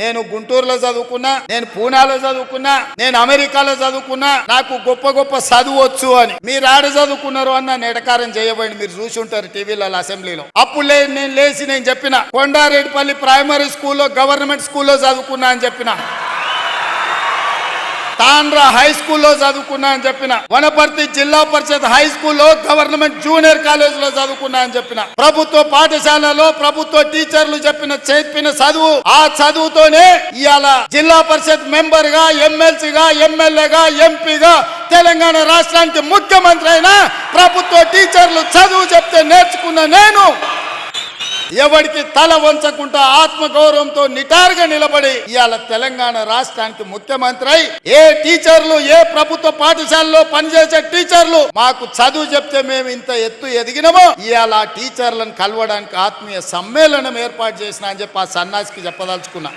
నేను గుంటూరులో చదువుకున్నా, నేను పూనాలో చదువుకున్నా, నేను అమెరికాలో చదువుకున్నా, నాకు గొప్ప గొప్ప చదువు వచ్చు అని. మీరు ఆడ చదువుకున్నారు అన్న నెటకారం చేయబోయింది. మీరు చూసి ఉంటారు టీవీలలో, అసెంబ్లీలో. అప్పుడు నేను లేచి నేను చెప్పిన, కొండారెడ్డిపల్లి ప్రైమరీ స్కూల్లో గవర్నమెంట్ స్కూల్లో చదువుకున్నా అని చెప్పిన, తాండ్రా హై స్కూల్లో చదువుకున్నా అని చెప్పిన, వనపర్తి జిల్లా పరిషత్ హై స్కూల్లో గవర్నమెంట్ జూనియర్ కాలేజ్ లో చదువుకున్నా అని చెప్పిన, ప్రభుత్వ పాఠశాలలో ప్రభుత్వ టీచర్లు చెప్పిన చదువు, ఆ చదువుతోనే ఇవాళ జిల్లా పరిషత్ మెంబర్ గా, ఎమ్మెల్సీగా, ఎమ్మెల్యేగా, ఎంపీగా తెలంగాణ రాష్ట్రానికి ముఖ్యమంత్రి అయినా ప్రభుత్వ టీచర్లు చదువు చెప్తే నేర్చుకున్న నేను ఎవరికి తల వంచకుండా ఆత్మగౌరవంతో నిటారుగా నిలబడి ఇవాళ తెలంగాణ రాష్ట్రానికి ముఖ్యమంత్రి అయి, ఏ టీచర్లు, ఏ ప్రభుత్వ పాఠశాలలో పనిచేసే టీచర్లు మాకు చదువు చెప్తే మేము ఇంత ఎత్తు ఎదిగినమో ఇవాళ ఆ టీచర్లను కలవడానికి ఆత్మీయ సమ్మేళనం ఏర్పాటు చేసిన అని చెప్పి ఆ సన్నాసికి చెప్పదలుచుకున్నా.